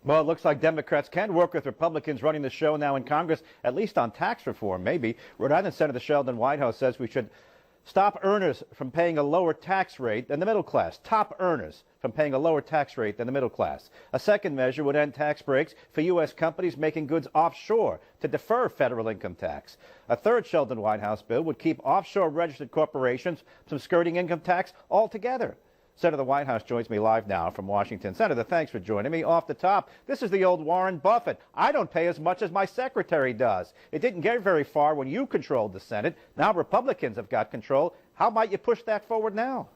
Well, it looks like Democrats can work with Republicans running the show now in Congress, at least on tax reform, maybe. Rhode Island Senator Sheldon Whitehouse says we should stop earners from paying a lower tax rate than the middle class. Top earners from paying a lower tax rate than the middle class. A second measure would end tax breaks for U.S. companies making goods offshore to defer federal income tax. A third Sheldon Whitehouse bill would keep offshore registered corporations from skirting income tax altogether. Senator Whitehouse joins me live now from Washington. Senator, thanks for joining me. Off the top, this is the old Warren Buffett. I don't pay as much as my secretary does. It didn't get very far when you controlled the Senate. Now Republicans have got control. How might you push that forward now?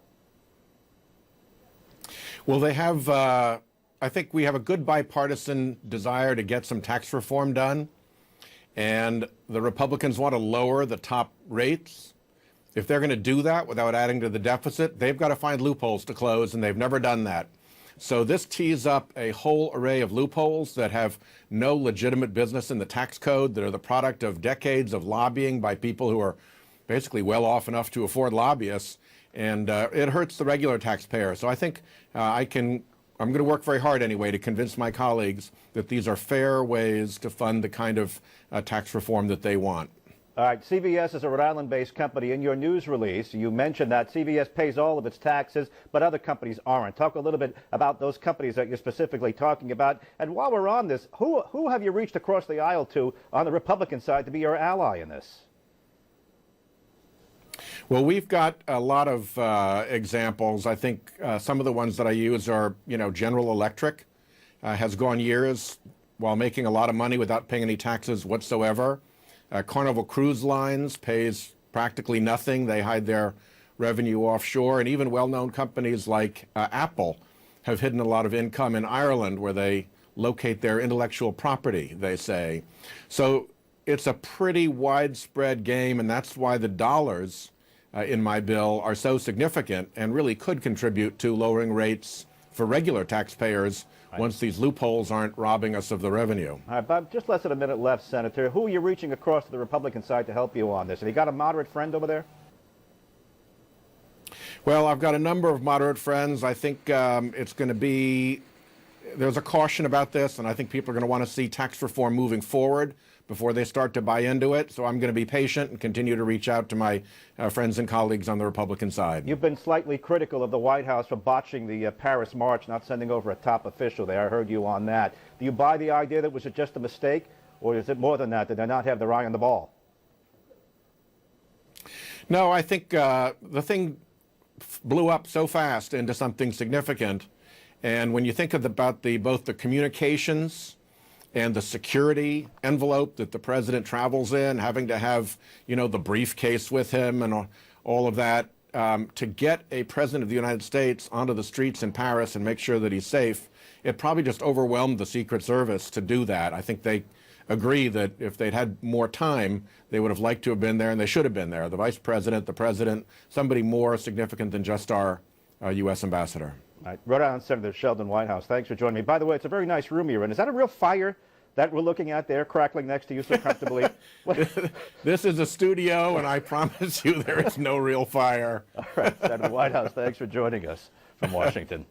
Well, they have, I think we have a good bipartisan desire to get some tax reform done. And the Republicans want to lower the top rates. If they're going to do that without adding to the deficit, they've got to find loopholes to close, and they've never done that. So this tees up a whole array of loopholes that have no legitimate business in the tax code, that are the product of decades of lobbying by people who are basically well off enough to afford lobbyists, and it hurts the regular taxpayer. So I think I'm going to work very hard anyway to convince my colleagues that these are fair ways to fund the kind of tax reform that they want. All right, CVS is a Rhode Island-based company. In your news release, you mentioned that CVS pays all of its taxes, but other companies aren't. Talk a little bit about those companies that you're specifically talking about. And while we're on this, who have you reached across the aisle to on the Republican side to be your ally in this? Well, we've got a lot of examples. I think some of the ones that I use are, General Electric has gone years while making a lot of money without paying any taxes whatsoever. Carnival Cruise Lines pays practically nothing. They hide their revenue offshore. And even well-known companies like Apple have hidden a lot of income in Ireland, where they locate their intellectual property, they say. So it's a pretty widespread game, and that's why the dollars in my bill are so significant and really could contribute to lowering rates for regular taxpayers once these loopholes aren't robbing us of the revenue. All right, Bob, just less than a minute left, Senator. Who are you reaching across to the Republican side to help you on this? Have you got a moderate friend over there? Well, I've got a number of moderate friends. I think it's going to be, there's a caution about this, and I think people are going to want to see tax reform moving forward before they start to buy into it. So I'm going to be patient and continue to reach out to my friends and colleagues on the Republican side. You've been slightly critical of the White House for botching the Paris March, not sending over a top official there. I heard you on that. Do you buy the idea that it was just a mistake, or is it more than that? Did they not have their eye on the ball? No, I think the thing blew up so fast into something significant. And when you think about both the communications and the security envelope that the president travels in, having to have, the briefcase with him and all of that, to get a president of the United States onto the streets in Paris and make sure that he's safe, it probably just overwhelmed the Secret Service to do that. I think they agree that if they'd had more time, they would have liked to have been there, and they should have been there. The vice president, the president, somebody more significant than just our U.S. ambassador. All right. Rhode Island Senator Sheldon Whitehouse, thanks for joining me. By the way, it's a very nice room you're in. Is that a real fire that we're looking at there, crackling next to you so comfortably? This is a studio, and I promise you there is no real fire. All right, Senator Whitehouse, thanks for joining us from Washington.